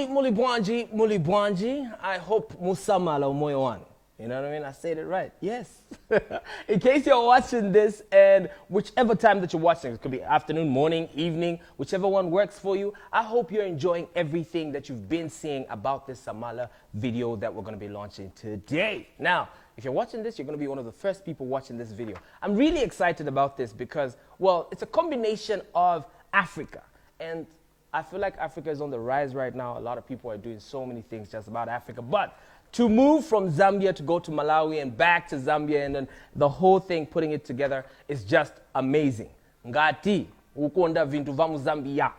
Mulibwanji. I hope Musamala umoyo wan. You know what I mean? I said it right. Yes. In case you're watching this, and whichever time that you're watching, it could be afternoon, morning, evening, whichever one works for you, I hope you're enjoying everything that you've been seeing about this Samala video that we're going to be launching today. Now, if you're watching this, you're going to be one of the first people watching this video. I'm really excited about this because, well, it's a combination of Africa. And I feel like Africa is on the rise right now. A lot of people are doing so many things just about Africa. But to move from Zambia to go to Malawi and back to Zambia and then the whole thing, putting it together, is just amazing. Ngati, ukonda vintu vamu Zambia.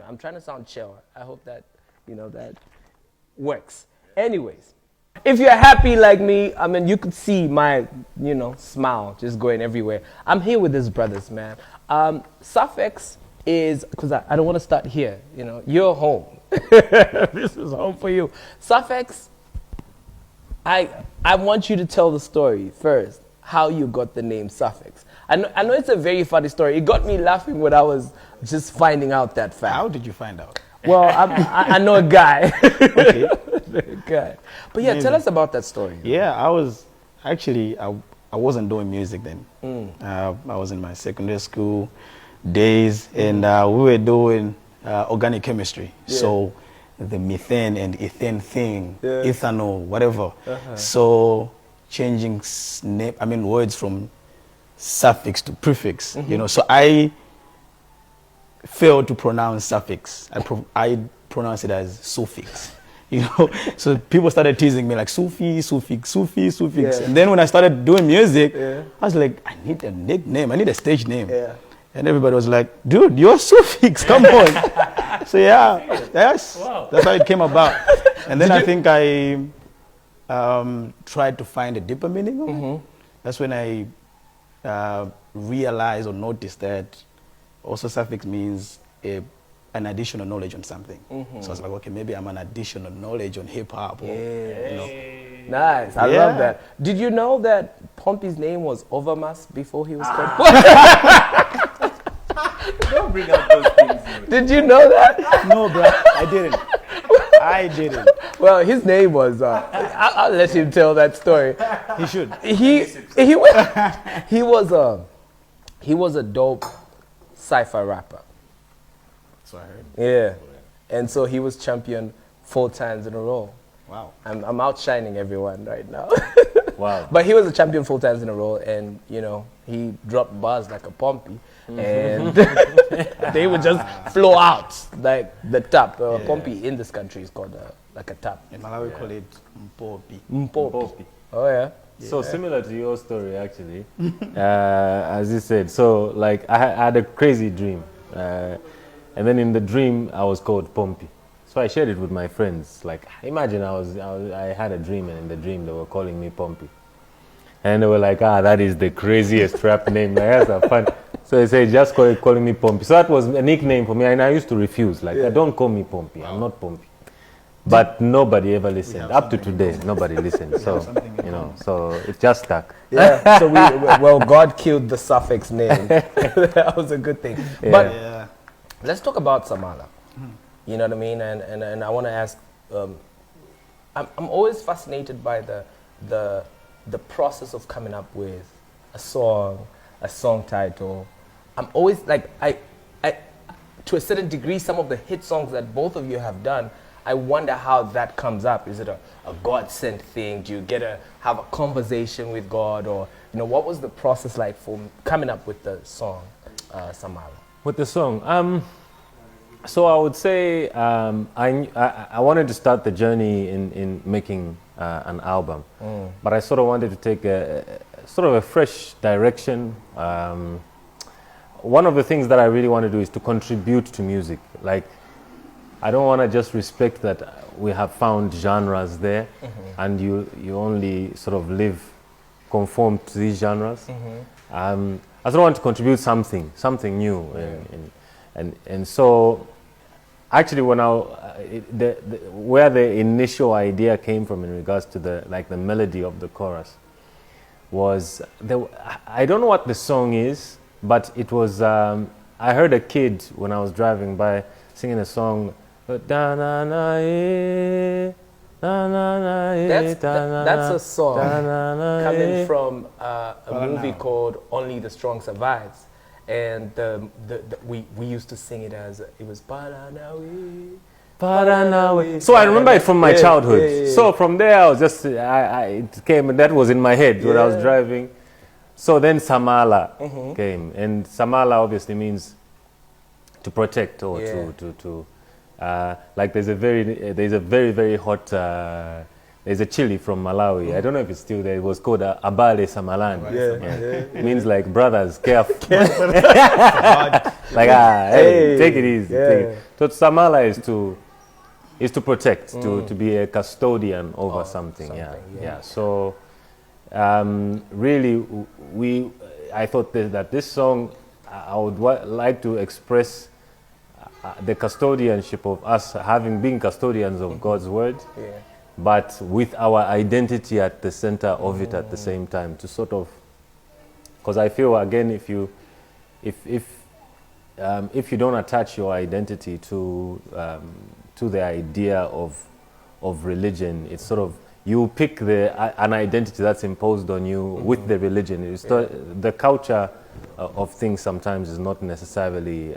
I'm trying to sound chill. I hope that, that works. Anyways, if you're happy like me, I mean, you could see my, smile just going everywhere. I'm here with these brothers, man. Suffix is, because I don't want to start here, you're home. This is home for you. Suffix, I want you to tell the story first, how you got the name Suffix. I know it's a very funny story. It got me laughing when I was just finding out that fact. How did you find out? Well, I know a guy. Okay. A guy. But yeah, tell us about that story. Yeah, I wasn't doing music then. I was in my secondary school days, and we were doing organic chemistry. Yeah. So the methane and ethane thing, ethanol, whatever. So changing words from suffix to prefix. So I failed to pronounce suffix. I pronounce it as suffix. So people started teasing me like Sufi, suffix, Sufi, suffix. Yeah. And then when I started doing music, I was like, I need a nickname, I need a stage name. Yeah. And everybody was like, dude, you're Suffix, come on. So that's how it came about. And then I think I tried to find a deeper meaning of it. That's when I realized or noticed that also suffix means an additional knowledge on something. So I was like, okay, maybe I'm an additional knowledge on hip hop. Nice, I love that. Did you know that Pompi's name was Overmas before he was called? Don't bring up those things. Did you know that? No, bro, I didn't. Well, his name was. I'll let him tell that story. He should. He was a dope cypher rapper. So I heard. Yeah, and so he was champion 4 times in a row. Wow. I'm outshining everyone right now. Wow. But he was a champion 4 times in a row, and he dropped bars like a Pompi, and they would just flow out like the tap. Pompi in this country is called like a tap. In Malawi, we call it Pompi. Pompi. Oh yeah. So similar to your story, actually, as you said. So like I had a crazy dream, and then in the dream I was called Pompi. So I shared it with my friends. Like, imagine I had a dream, and in the dream they were calling me Pompi. And they were like, that is the craziest rap name. Like, that's fun. So they said, just calling me Pompi. So that was a nickname for me, and I used to refuse. Like, don't call me Pompi. I'm not Pompi. But nobody ever listened. Up to today, nobody listened. So, so it just stuck. Yeah. So God killed the Suffix name. That was a good thing. Yeah. But let's talk about Samala. You know what I mean? And I want to ask, I'm always fascinated by the process of coming up with a song title. I'm always like, I to a certain degree, some of the hit songs that both of you have done, I wonder how that comes up. Is it a God-sent thing? Do you get to have a conversation with God? Or, what was the process like for coming up with the song, Samala? With the song? So I would say I wanted to start the journey in making an album, but I sort of wanted to take a fresh direction. One of the things that I really want to do is to contribute to music. Like, I don't want to just respect that we have found genres there, and you only sort of conform to these genres. I sort of want to contribute something new. And so, actually, when where the initial idea came from in regards to the melody of the chorus was, I don't know what the song is, but it was, I heard a kid when I was driving by singing a song Da na na eh, da na na eh, That's a song coming eh. from a movie called Only the Strong Survives. And we used to sing it as, it was Paranawe. Paranawe. So I remember it from my childhood. So from there I was just, it came, and that was in my head when I was driving. So then Samala came. And Samala obviously means to protect or to like there's a very, very hot, there's a chili from Malawi. I don't know if it's still there. It was called Abale Samalan. It means like brothers, careful. Like, hey, take it easy. Take it. So Samala is to protect, to be a custodian over something. Yeah. So really, I thought that this song, I would like to express the custodianship of us been custodians of God's word, but with our identity at the center of it at the same time, to sort of, because I feel again, if you don't attach your identity to the idea of religion, it's sort of, you pick an identity that's imposed on you with the religion. It's the culture of things sometimes is not necessarily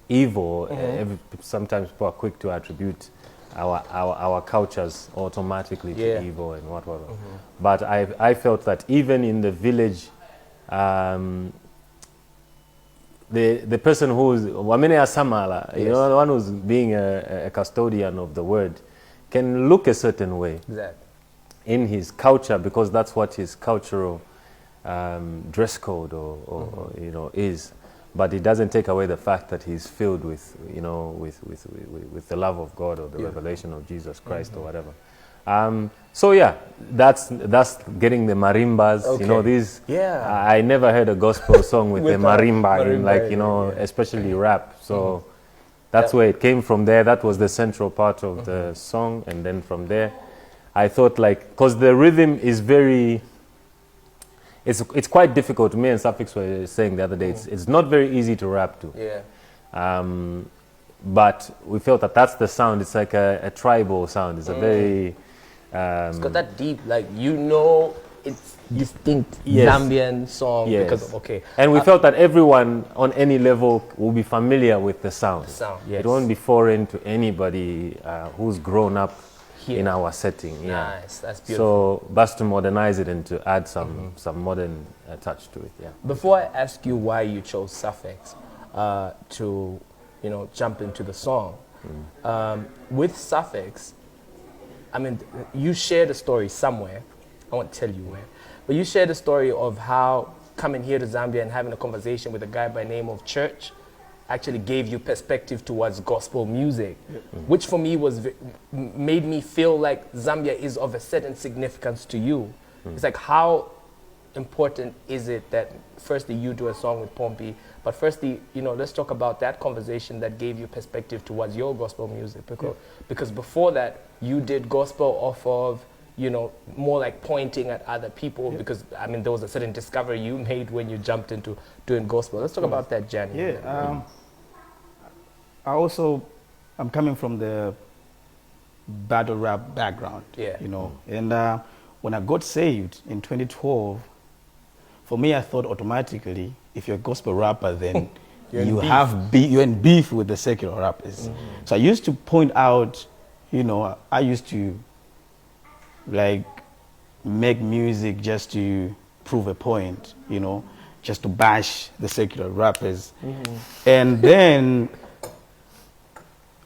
evil. Sometimes people are quick to attribute our cultures automatically to evil and whatever. But I felt that even in the village, the person who's Wamene Samala, you know, the one who's being a custodian of the word, can look a certain way in his culture, because that's what his cultural dress code or you know is. But it doesn't take away the fact that he's filled with, you know, with the love of God or the revelation of Jesus Christ or whatever. So yeah, that's getting the marimbas. You know, these. I never heard a gospel song with a marimba in, like, you know, especially rap. So that's where it came from. There, that was the central part of the song, and then from there, I thought, like, because the rhythm is very. It's quite difficult. Me and Suffix were saying the other day, it's not very easy to rap to. But we felt that that's the sound. It's like a tribal sound. It's a very... it's got that deep, like, you know, it's distinct Zambian song because of, And we felt that everyone on any level will be familiar with the sound. It won't be foreign to anybody who's grown up in our setting. Nice, that's beautiful. So, best to modernize it and to add some modern touch to it. Before I ask you why you chose Suffix to, you know, jump into the song, with Suffix, I mean, you shared a story somewhere. I won't tell you where, but you shared a story of how coming here to Zambia and having a conversation with a guy by the name of Church actually gave you perspective towards gospel music, which for me made me feel like Zambia is of a certain significance to you. It's like, how important is it that firstly you do a song with Pompi, but firstly, you know, let's talk about that conversation that gave you perspective towards your gospel music, because before that you did gospel off of, you know, more like pointing at other people, because I mean there was a certain discovery you made when you jumped into doing gospel. Let's talk about that journey. I'm coming from the battle rap background, you know, and when I got saved in 2012, for me, I thought automatically, if you're a gospel rapper, then you're in beef with the secular rappers. So I used to point out, you know, I used to like make music just to prove a point, you know, just to bash the secular rappers. And then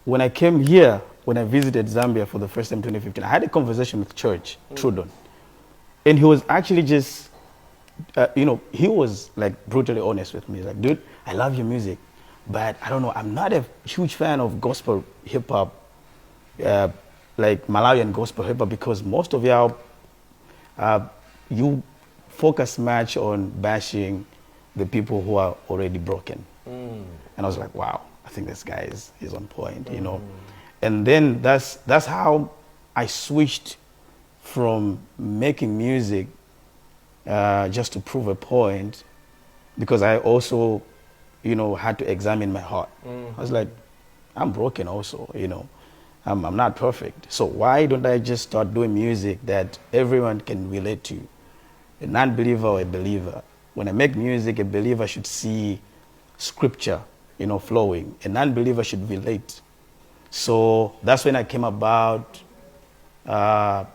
when I came here, when I visited Zambia for the first time in 2015, I had a conversation with Church Trudon. And he was actually just, you know, he was like brutally honest with me. Like, dude, I love your music, but I don't know, I'm not a huge fan of gospel hip hop, like Malawian gospel hip hop, because most of y'all, you focus much on bashing the people who are already broken. And I was like, wow, I think this guy is on point, you know. And then that's how I switched from making music just to prove a point, because I also, you know, had to examine my heart. I was like, I'm broken also, you know. I'm not perfect. So why don't I just start doing music that everyone can relate to? A non-believer or a believer. When I make music, a believer should see scripture, you know, flowing. A non-believer should relate. So that's when I came about, that's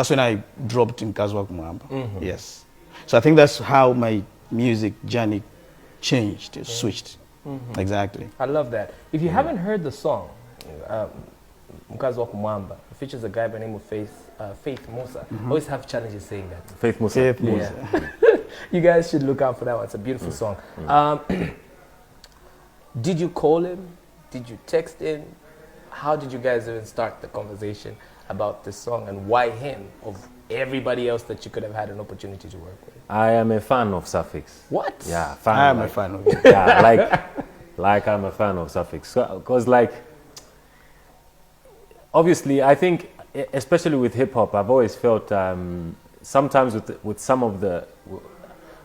when I dropped in Kazwa Kumamba. Yes. So I think that's how my music journey changed, it switched. Exactly. I love that. If you haven't heard the song, Mkazi wa Kumwamba, it features a guy by the name of Faith Musa. I always have challenges saying that. Faith Musa. Faith Musa. Yeah. You guys should look out for that one. It's a beautiful song. Did you call him? Did you text him? How did you guys even start the conversation about this song, and why him of everybody else that you could have had an opportunity to work with? I am a fan of Suffix. What? Yeah, I am a fan of it. Yeah, like I'm a fan of Suffix. Because like, obviously, I think, especially with hip hop, I've always felt sometimes with some of the,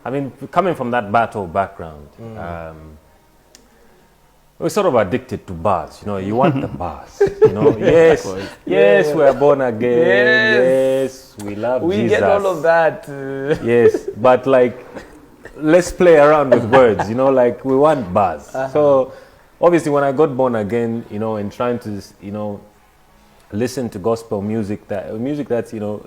I mean, coming from that battle background, we're sort of addicted to bars. You know, you want the bars. You know, yes, we're born again. Yes, we love Jesus. We get all of that. Yes, but like, let's play around with words, you know, like we want bars. So obviously when I got born again, you know, and trying to, you know, listen to gospel music, that's, you know,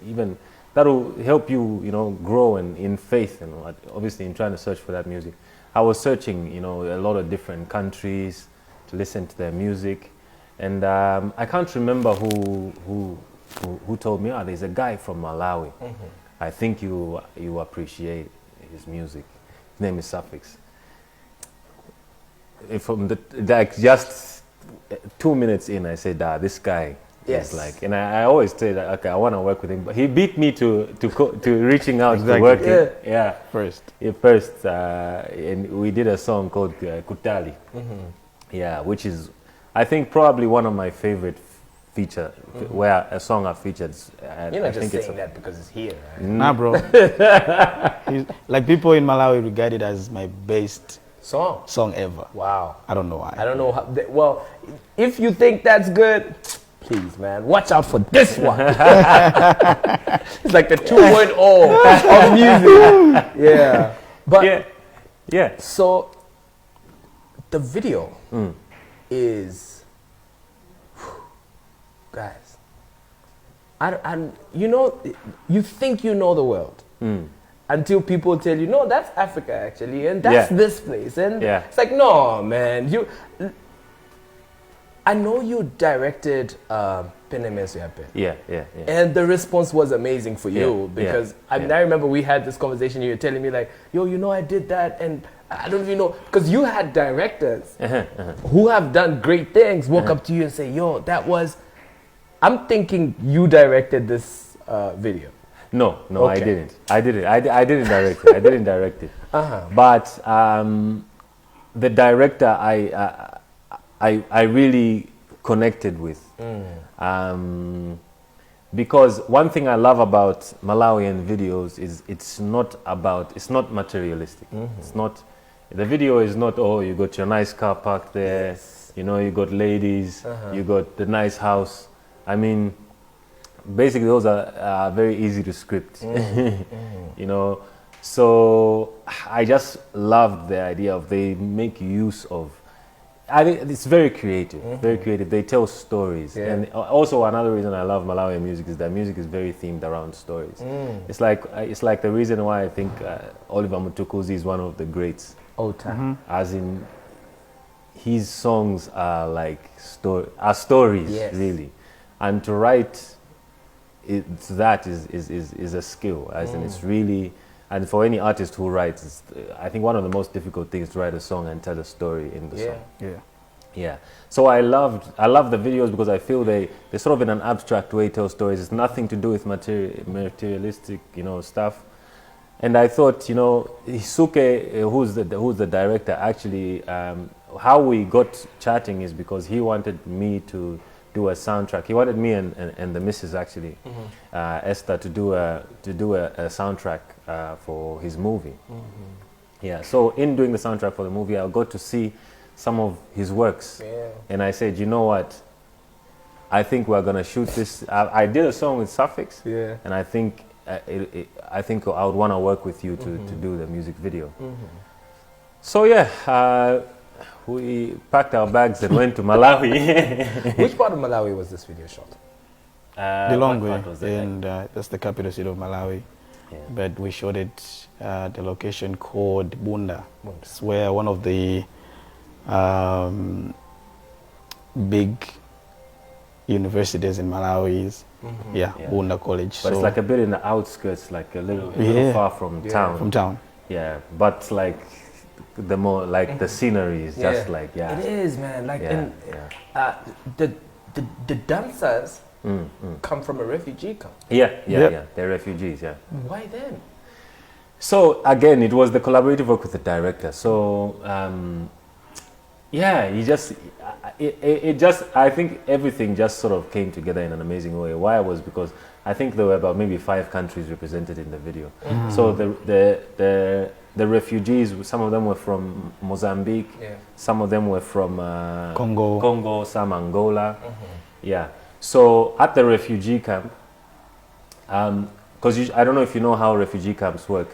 even that will help you, you know, grow in faith, and obviously in trying to search for that music. I was searching, you know, a lot of different countries to listen to their music, and I can't remember who told me, there's a guy from Malawi. I think you appreciate his music. His name is Suffix. From like just 2 minutes in, I said, this guy is like, and I always say that, okay, I want to work with him. But he beat me to reaching out to working. Yeah. First. Yeah, first, and we did a song called Kutali. Yeah, which is, I think, probably one of my favorite feature, where a song I featured. You're not just saying that because it's here, right? Nah, bro. Like, people in Malawi regard it as my best song ever. Wow. I don't know why. I don't know how. Well, if you think that's good, please, man, watch out for this one. It's like the 2.0 of music. Yeah. But yeah. So the video is, guys, I you know, you think you know the world until people tell you, no, that's Africa actually, and that's this place, and it's like, no, man, I know you directed Penemeso Yape. Yeah. And the response was amazing for you, because I remember we had this conversation, you were telling me like, yo, you know, I did that, and I don't even know, because you had directors who have done great things walk up to you and say, yo, that was, I'm thinking you directed this video. No, Okay. I didn't direct it. I didn't direct it. But the director I really connected with, because one thing I love about Malawian videos is it's not materialistic. It's not, the video is not, oh, you got your nice car parked there, you know, you got ladies, you got the nice house. I mean, basically those are very easy to script, you know. So I just loved the idea of they make use of, I think it's very creative, very creative. They tell stories. And also another reason I love Malawian music is that music is very themed around stories. It's like the reason why I think Oliver Mutukuzi is one of the greats. As in, his songs are like stories, really. And to write that is a skill, as in it's really, and for any artist who writes, I think one of the most difficult things to write a song and tell a story in the song. Yeah. So I love the videos because I feel they sort of in an abstract way tell stories. It's nothing to do with materialistic, you know, stuff. And I thought, you know, Hisuke, who's the director, actually, how we got chatting is because he wanted me to do a soundtrack. He wanted me and the missus, actually, Esther, to do a soundtrack for his movie. Yeah. So in doing the soundtrack for the movie, I got to see some of his works. Yeah. And I said, you know what? I think we're gonna shoot this. I did a song with Suffix, Yeah. and I think I think I would want to work with you to do the music video. So yeah, we packed our bags and went to Malawi. Which part of Malawi was this video shot? The long way, what part was it? and that's the capital city of Malawi. Yeah. But we shot it at the location called Bunda. Bunda. It's where one of the big universities in Malawi is. Yeah, Yeah. Bunda College. But it's like a bit in the outskirts, like a little Yeah. far from Yeah. town. from town. Yeah, but like the more like the scenery is just like It is, man. Like Yeah, in, yeah. the dancers Mm. come from a refugee camp. Yeah, Yep. they're refugees. Yeah. Why then? So again, it was the collaborative work with the director. So yeah, he just it just I think everything just sort of came together in an amazing way. Why was because I think there were about maybe 5 countries represented in the video. So the refugees, some of them were from Mozambique, Yeah. some of them were from Congo. some Angola. Yeah. So at the refugee camp, because I don't know if you know how refugee camps work.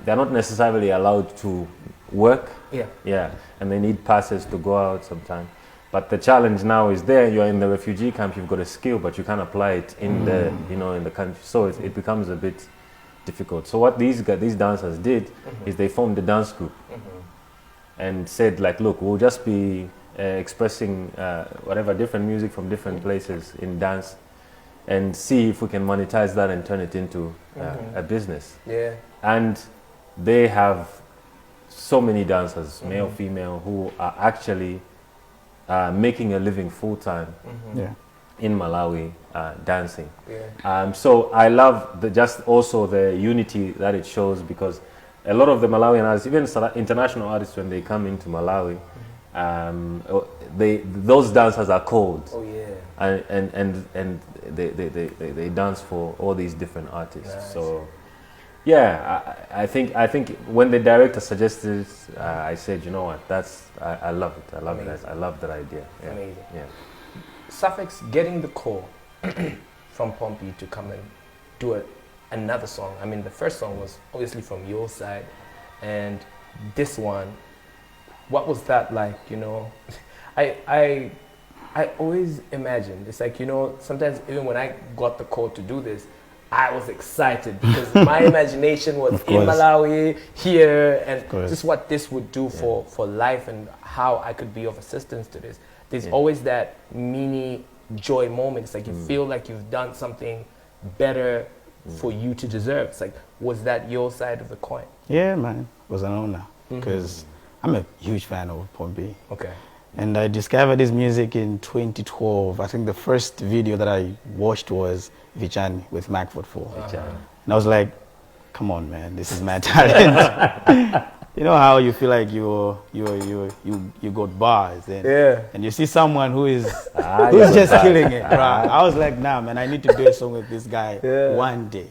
They're not necessarily allowed to work. Yeah. Yeah, and they need passes to go out sometime. But the challenge now is there. You're in the refugee camp. You've got a skill, but you can't apply it in the in the country. So it becomes a bit difficult. So what these dancers did is they formed a dance group and said like, look, we'll just be expressing whatever different music from different places in dance, and see if we can monetize that and turn it into a business. Yeah. And they have so many dancers, male, female, who are actually making a living full time Yeah. in Malawi dancing. Yeah. So I love just also the unity that it shows, because a lot of the Malawian artists, even international artists, when they come into Malawi, those dancers are called. Oh yeah. And they dance for all these different artists. Nice. So yeah, I think when the director suggested it, I said, you know what, I love it. I love Amazing. it. I love that idea. Yeah. Amazing. Yeah. Suffix getting the call from Pompi to come and do another song. I mean, the first song was obviously from your side, and this one, what was that like? You know, I always imagine, it's like, you know, sometimes even when I got the call to do this, I was excited because my imagination was in Malawi, here, and just what this would do for life and how I could be of assistance to this. There's always that mini joy moment. It's like you feel like you've done something better for you to deserve. It's like, was that your side of the coin? Yeah, man, it was an honor because I'm a huge fan of Pompi. Okay. And I discovered his music in 2012. I think the first video that I watched was Vichani with Mac 44. And I was like, come on, man, this is my talent. You know how you feel like you got bars, and you see someone who is who's just killing it. Right? I was like, nah, man, I need to do a song with this guy one day.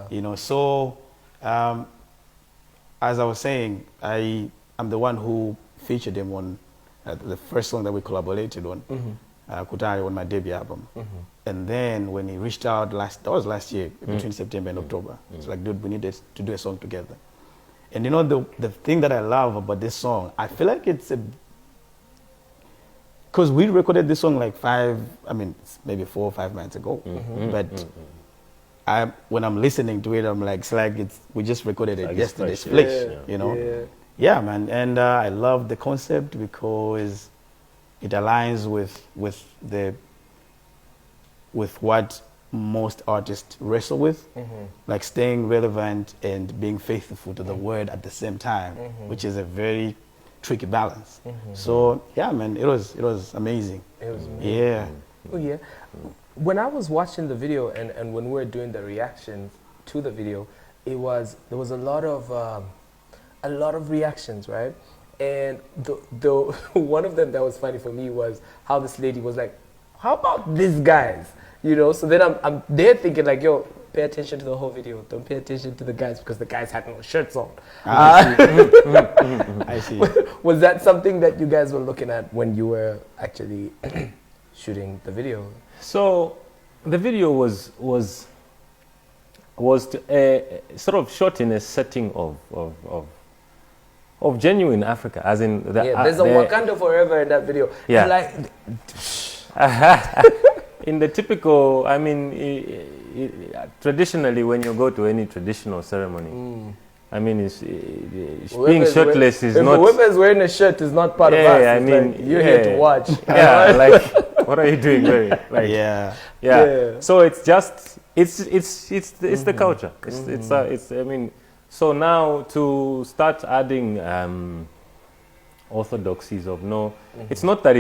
You know, so as I was saying, I'm the one who featured him on the first song that we collaborated on, Kutari, on my debut album. And then when he reached out that was last year, between September and October. It's like, dude, we needed to do a song together. And you know, the thing that I love about this song, I feel like it's because we recorded this song like maybe 4 or 5 months ago. But when I'm listening to it, I'm like, we just recorded it yesterday. It's fresh, you know? Yeah, man. And I love the concept because it aligns with what most artists wrestle with, like staying relevant and being faithful to the word at the same time, which is a very tricky balance. So yeah, man, it was amazing. It was amazing. Yeah. Oh yeah. When I was watching the video and when we were doing the reactions to the video, there was a lot of reactions, right? And the one of them that was funny for me was how this lady was like, "How about these guys?" You know. So then I'm there thinking like, "Yo, pay attention to the whole video. Don't pay attention to the guys because the guys had no shirts on. I see. Was that something that you guys were looking at when you were actually shooting the video? So the video was sort of shot in a setting of genuine Africa, as in the, there's a Wakanda Forever in that video. Yeah. Like, in the typical, I mean, traditionally when you go to any traditional ceremony, I mean, being shirtless is not. Whoever's wearing a shirt is not part of us. I mean, like, you're here to watch. Yeah, like, what are you doing? Like, Yeah. So it's just it's the culture. It's I mean, so now to start adding orthodoxies of no, it's not that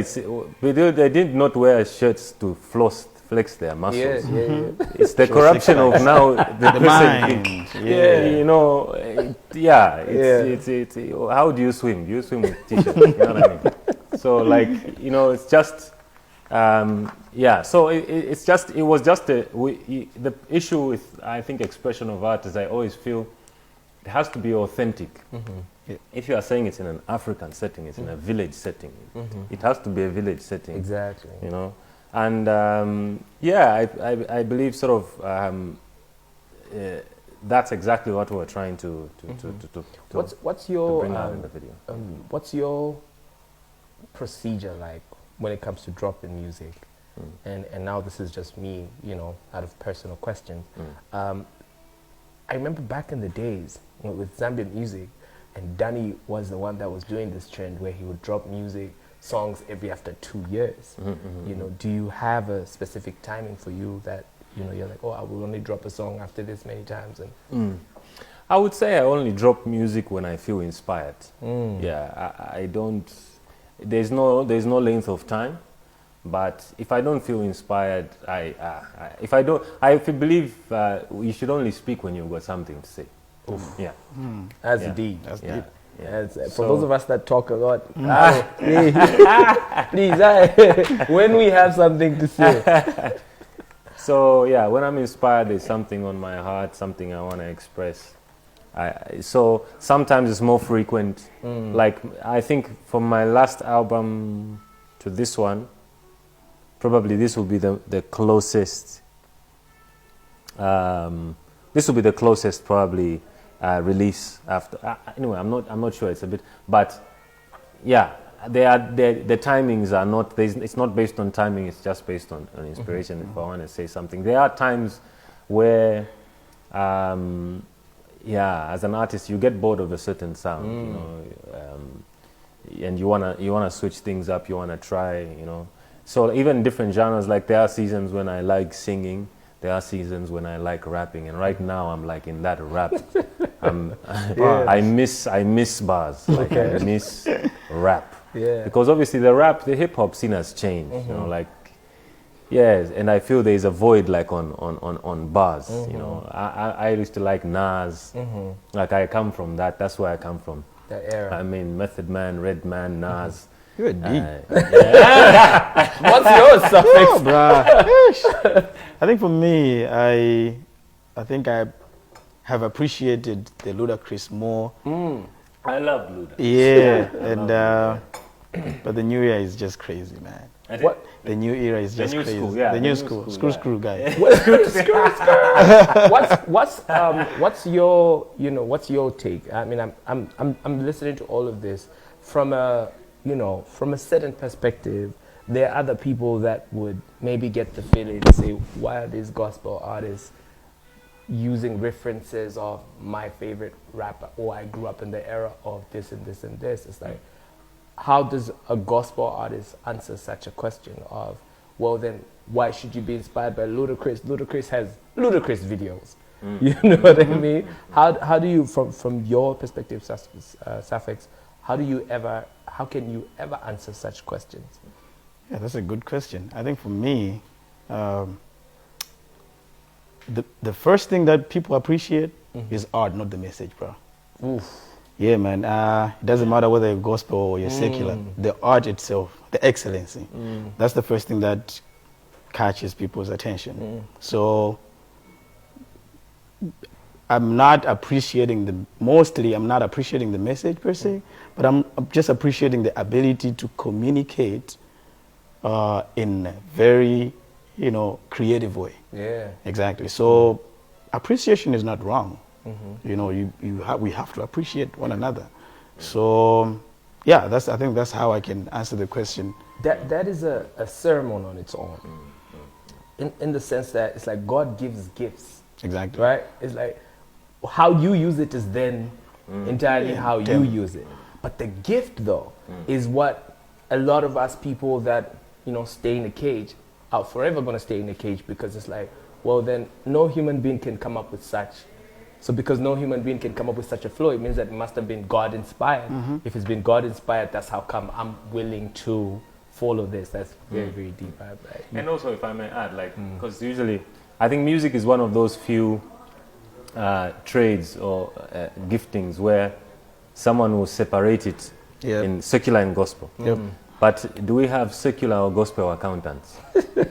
they did not wear shirts to flex their muscles. It's the corruption of now the mind. You know, it's how do you swim? Do you swim with t-shirts? You know what I mean? So like, you know, it's just so it was just the issue with, I think, expression of art is I always feel it has to be authentic. If you are saying it's in an African setting, it's in a village setting. It has to be a village setting. Exactly. You know, and I believe sort of that's exactly what we're trying to what's your bring out in the video. What's your procedure like when it comes to dropping music? And now this is just me, you know, out of personal questions. I remember back in the days, you know, with Zambian music, and Danny was the one that was doing this trend where he would drop songs every after 2 years. You know, do you have a specific timing for you that, you know, you're like, oh, I will only drop a song after this many times? And I would say I only drop music when I feel inspired. Yeah, I don't. There's no length of time, but if I don't feel inspired, I believe you should only speak when you've got something to say. Yeah, that's deep. That's deep. For those of us that talk a lot, please, when we have something to say. So yeah, when I'm inspired, there's something on my heart, something I want to express. So sometimes it's more frequent. Like I think from my last album to this one, probably this will be the closest. This will be the closest probably release after. Anyway, I'm not sure. It's a bit, but yeah, the timings are not. It's not based on timing. It's just based on inspiration. If I want to say something, there are times where. As an artist, you get bored of a certain sound, you know, and you wanna switch things up. You wanna try, you know. So even different genres, like there are seasons when I like singing, there are seasons when I like rapping, and right now I'm like in that rap. I miss bars, like I miss rap, because obviously the hip hop scene has changed, you know, like. Yes, and I feel there is a void like on bars, you know. I used to like Nas, like I come from that. That's where I come from. That era. I mean, Method Man, Redman, Nas. You're deep. What's yours, Suffix? I think for me, I think I have appreciated the Ludacris more. I love Luda. Yeah, and but the new year is just crazy, man. What? The new era is just crazy. School, yeah, the new school. Screw guy. What's your take? I mean, I'm listening to all of this from a certain perspective. There are other people that would maybe get the feeling to say, why are these gospel artists using references of my favorite rapper, or I grew up in the era of this and this and this? It's like, how does a gospel artist answer such a question of, well then, why should you be inspired by Ludacris? Ludacris has ludicrous videos. You know what I mean? How do you, from your perspective, Suffix, how can you ever answer such questions? Yeah, that's a good question. I think for me, the first thing that people appreciate is art, not the message, bro. Oof. Yeah, man. It doesn't matter whether you're gospel or you're secular. The art itself, the excellency, that's the first thing that catches people's attention. So I'm not appreciating I'm not appreciating the message per se, but I'm just appreciating the ability to communicate in a very, creative way. Yeah. Exactly. So appreciation is not wrong. We have to appreciate one another. So yeah, I think that's how I can answer the question. That is a sermon on its own. In the sense that it's like God gives gifts. Exactly. Right? It's like how you use it is then entirely how you use it. But the gift though is what a lot of us people that, stay in a cage are forever going to stay in a cage, because it's like, well, then no human being can come up with such. So because no human being can come up with such a flow, it means that it must have been God inspired. If it's been God inspired, that's how come I'm willing to follow this. That's very, very deep. And also, if I may add, because usually I think music is one of those few trades or giftings where someone will separate it in secular and gospel. But do we have secular or gospel accountants? Do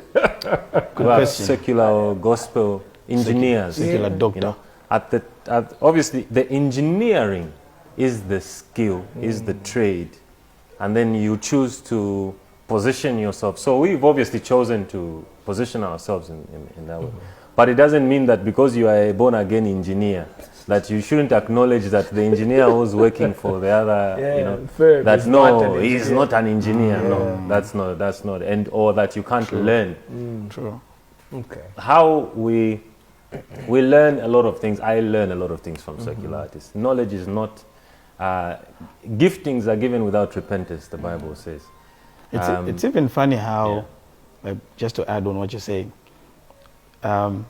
we have secular or gospel engineers? Secular doctor. Obviously, the engineering is the skill, is the trade, and then you choose to position yourself. So we've obviously chosen to position ourselves in that way. But it doesn't mean that because you are a born-again engineer, that you shouldn't acknowledge that the engineer who's working for the other, that no, he's not an engineer. No, that's not, and or that you can't learn. True. Okay. How we learn a lot of things. I learn a lot of things from secular artists. Knowledge is not, giftings are given without repentance, the Bible says. It's even funny how, just to add on what you're saying,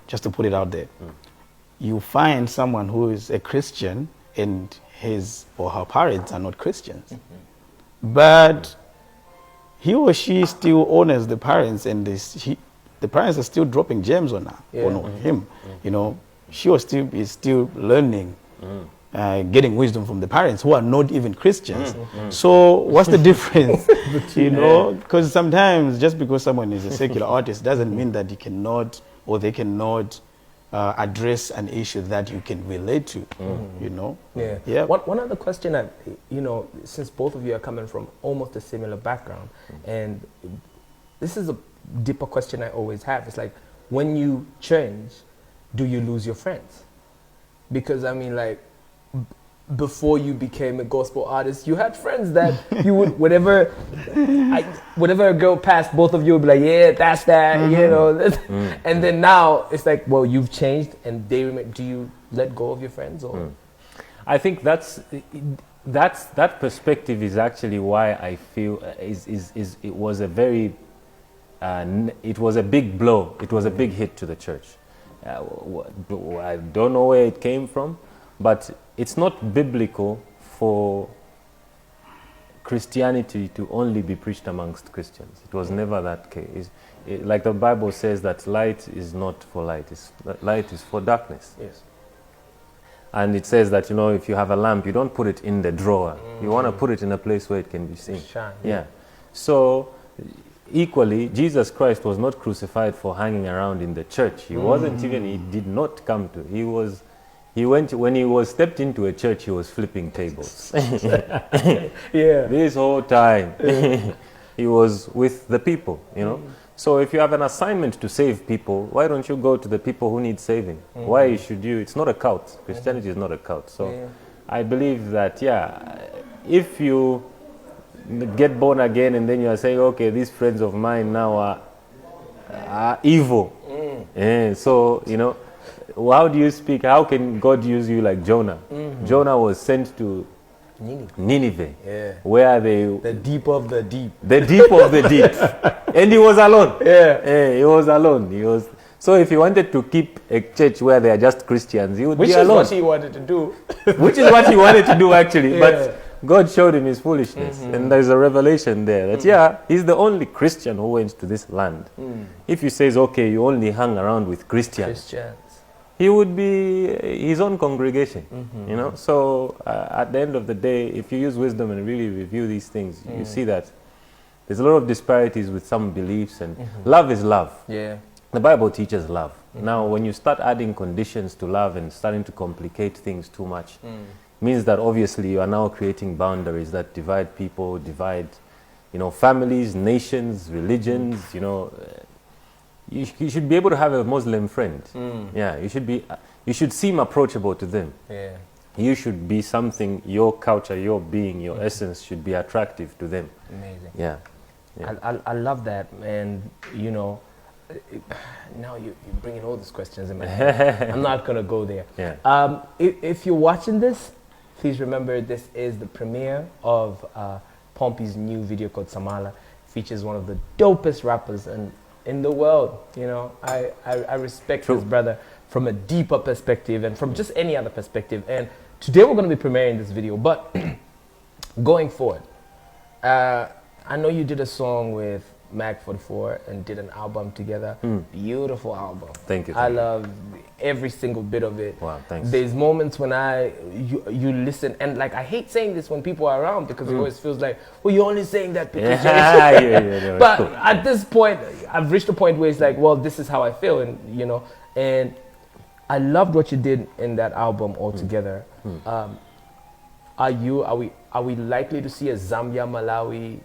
just to put it out there, you find someone who is a Christian and his or her parents are not Christians, but he or she still honors the parents, and the parents are still dropping gems on her, on him. She or is still learning, getting wisdom from the parents who are not even Christians. So what's the difference? Because sometimes just because someone is a secular artist doesn't mean that he cannot or they cannot address an issue that you can relate to. Yeah. One other question, since both of you are coming from almost a similar background, and this is a deeper question I always have. It's like, when you change, do you lose your friends? Because before you became a gospel artist, you had friends that you would, whatever a girl passed, both of you would be like, yeah, that's that, and then now it's like, well, you've changed, and they remain. Do you let go of your friends, or? I think that perspective is actually why I feel it was a very it was a big blow. It was a big hit to the church. I don't know where it came from, but it's not biblical for Christianity to only be preached amongst Christians. It was never that case. Like the Bible says that light is not for light. Light is for darkness. Yes. And it says that, if you have a lamp, you don't put it in the drawer. You want to put it in a place where it can be seen. Shine. Yeah. So equally, Jesus Christ was not crucified for hanging around in the church. He wasn't even, he did not come to, when he was stepped into a church, he was flipping tables. This whole time, he was with the people, So if you have an assignment to save people, why don't you go to the people who need saving? Why should you? It's not a cult. Christianity is not a cult. So I believe that, if you get born again and then you are saying, okay, these friends of mine now are evil. So, how do you speak? How can God use you like Jonah? Jonah was sent to Nineveh, where the deep of the deep. The deep of the deep. And he was alone. He was alone. So if he wanted to keep a church where they are just Christians, he would be alone. Which is what he wanted to do. Which is what he wanted to do, actually. But God showed him his foolishness. And there's a revelation there that, he's the only Christian who went to this land. If he says, okay, you only hung around with Christians, he would be his own congregation, So at the end of the day, if you use wisdom and really review these things, you see that there's a lot of disparities with some beliefs, and love is love. the Bible teaches love. Now, when you start adding conditions to love and starting to complicate things too much, means that obviously you are now creating boundaries that divide people, divide, families, nations, religions. You should be able to have a Muslim friend. Yeah, you should seem approachable to them. Yeah. You should be something, your culture, your being, your essence should be attractive to them. Amazing. Yeah. I love that, and now you're bringing all these questions in my head. I'm not gonna go there. Yeah. If you're watching this, please remember this is the premiere of Pompi's new video called Samala. Features one of the dopest rappers in the world. I respect this brother from a deeper perspective and from just any other perspective. And today we're going to be premiering this video, but going forward, I know you did a song with Mag 44 and did an album together. Beautiful album. Thank you. I love every single bit of it. Wow, thanks. There's moments when you listen, and like I hate saying this when people are around because it always feels like, well, you're only saying that because yeah, but cool. at this point, I've reached a point where it's like, well, this is how I feel, and I loved what you did in that album altogether. Are we likely to see a Zambia, Malawi?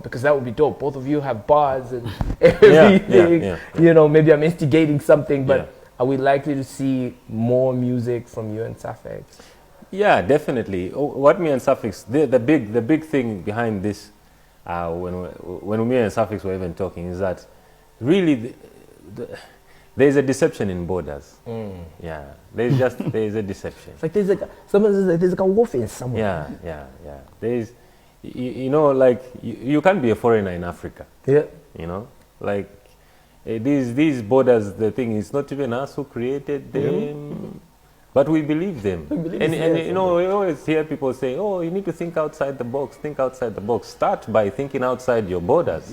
Because that would be dope. Both of you have bars and everything. Yeah. Maybe I'm instigating something, but are we likely to see more music from you and Suffix? Yeah, definitely. What me and Suffix, the big thing behind this, when me and Suffix were even talking, is that really there's a deception in borders. Yeah, there's a deception. It's like there's a wolf in somewhere. Yeah. There's, you can't be a foreigner in Africa. Yeah. These borders, the thing is not even us who created them, but we believe them. We always hear people say, oh, you need to think outside the box, think outside the box. Start by thinking outside your borders.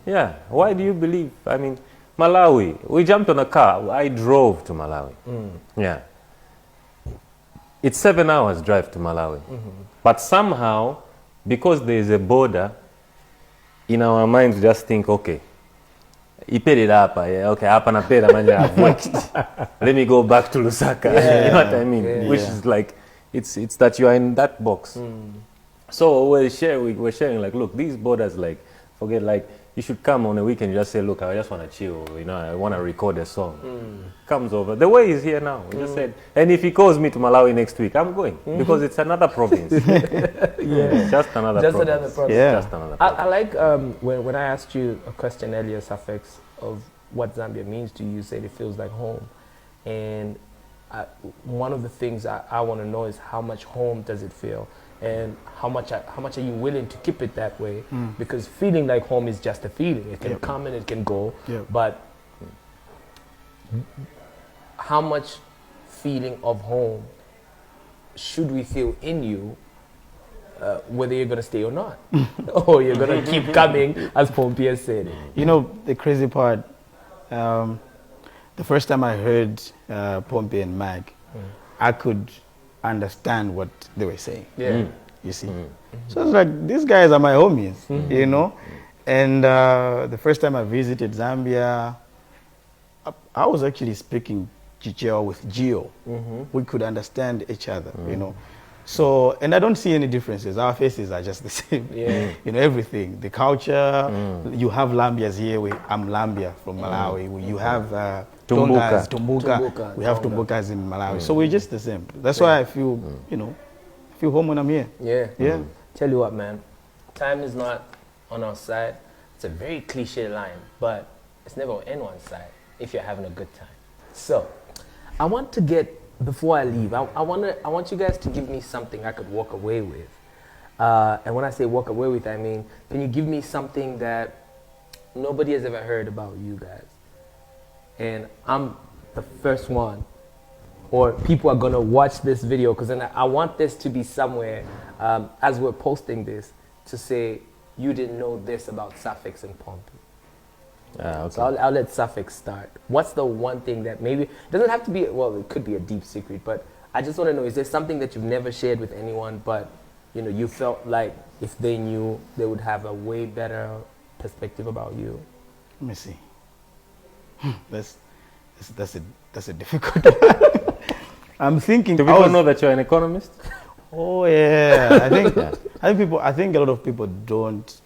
Yeah, why do you believe? I mean, Malawi, we jumped on a car, I drove to Malawi. Yeah. It's 7 hours drive to Malawi. But somehow, because there is a border, in our minds we just think, okay, hapa na pera manja I've worked. Let me go back to Lusaka. You know what I mean? Which is like, it's that you are in that box. So we're sharing like, look, these borders, like, forget, like, you should come on a weekend, just say, look, I just want to chill, I want to record a song. Comes over. The way is here now. We just said, and if he calls me to Malawi next week, I'm going, because it's another province. Just another province. Yeah. Just another province. I like when I asked you a question earlier, Suffix, of what Zambia means to you, you said it feels like home. And one of the things I want to know is how much home does it feel? And how much are you willing to keep it that way? Because feeling like home is just a feeling. It can come and it can go. But how much feeling of home should we feel in you, whether you're going to stay or not? Or you're going to keep coming, as Pompi has said. The crazy part, the first time I heard Pompi and Mag, I could understand what they were saying. You see. So it's like, these guys are my homies, And the first time I visited Zambia, I was actually speaking Chichewa with Gio. We could understand each other, So, and I don't see any differences. Our faces are just the same. Everything. The culture, you have Lambias here. I'm Lambia from Malawi. You have Tumbuka. We have Tumbukas in Malawi. So we're just the same. That's why I feel, feel home when I'm here. Yeah. Tell you what, man. Time is not on our side. It's a very cliche line, but it's never on anyone's side if you're having a good time. So, I want to get, before I leave, I want you guys to give me something I could walk away with. And when I say walk away with, I mean, can you give me something that nobody has ever heard about you guys? And I'm the first one, or people are gonna watch this video, because then I want this to be somewhere, as we're posting this, to say, you didn't know this about Suffix and Pompi. Okay. So I'll let Suffix start. What's the one thing that maybe, it doesn't have to be, well, it could be a deep secret, but I just want to know, is there something that you've never shared with anyone, but you felt like if they knew, they would have a way better perspective about you? Let me see. That's a difficult one. I'm thinking. Do people know that you're an economist? Oh yeah, I think a lot of people don't.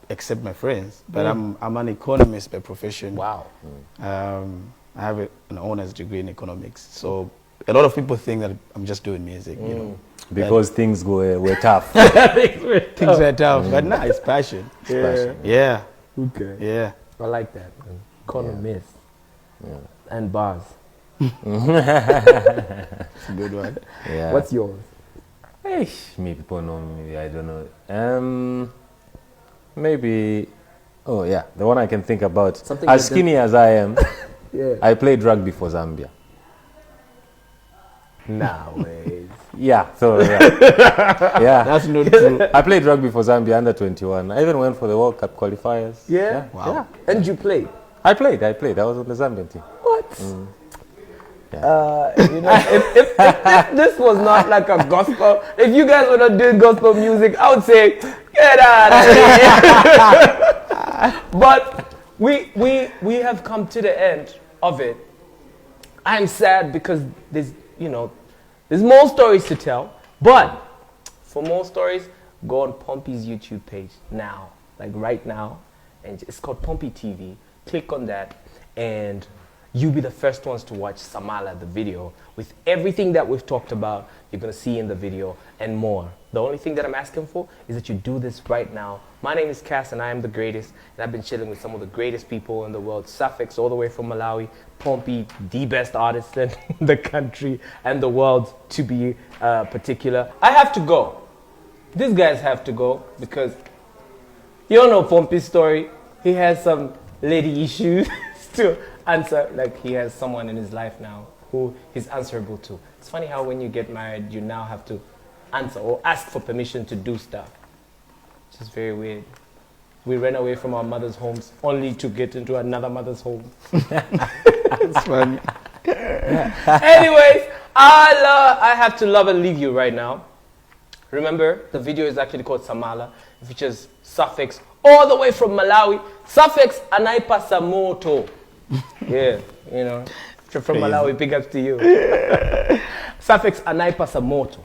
Except my friends, but I'm an economist by profession. Wow. I have an honors degree in economics, so a lot of people think that I'm just doing music, you know. Because things were tough. Things are tough, but no, it's passion. Passion. Yeah. Okay. Yeah. I like that. Economist. And bars. It's a good one. Yeah. What's yours? Maybe people know me. I don't know. Maybe. Oh yeah, the one I can think about. Something as skinny as I am, Yeah. I played rugby for Zambia. Nah, wait. Yeah. So yeah. Yeah. That's not true. I played rugby for Zambia under 21. I even went for the World Cup qualifiers. Yeah? Wow. Yeah. And you played? I played. I was on the Zambian team. What? Yeah. You know, if this was not like a gospel, if you guys were not doing gospel music, I would say, get out of here. But we have come to the end of it. I'm sad because there's more stories to tell. But for more stories, go on Pompi's YouTube page now, like right now. And it's called Pompi TV. Click on that and you'll be the first ones to watch Samala, the video, with everything that we've talked about, you're gonna see in the video and more. The only thing that I'm asking for is that you do this right now. My name is Cass and I am the greatest, and I've been chilling with some of the greatest people in the world. Suffix, all the way from Malawi. Pompi, the best artist in the country and the world, to be particular. I have to go. These guys have to go because you don't know Pompi's story. He has some lady issues to answer, like he has someone in his life now who he's answerable to. It's funny how when you get married, you now have to answer or ask for permission to do stuff. It's just very weird. We ran away from our mother's homes only to get into another mother's home. It's funny. Anyways, I have to love and leave you right now. Remember, the video is actually called Samala. It features Suffix all the way from Malawi. Suffix anaipasa moto. Yeah, you know, if you're from Malawi, big ups to you. Suffix anaipasa moto.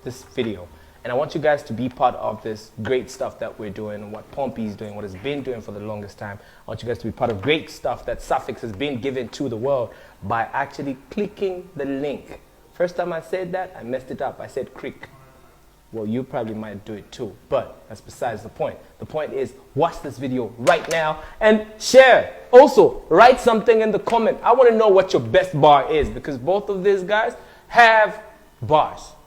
This video. And I want you guys to be part of this great stuff that we're doing, what Pompi is doing, what it's been doing for the longest time. I want you guys to be part of great stuff that Suffix has been given to the world by actually clicking the link. First time I said that, I messed it up. I said click. Well, you probably might do it too, but that's besides the point. The point is, watch this video right now and share. Also, write something in the comment. I want to know what your best bar is because both of these guys have bars.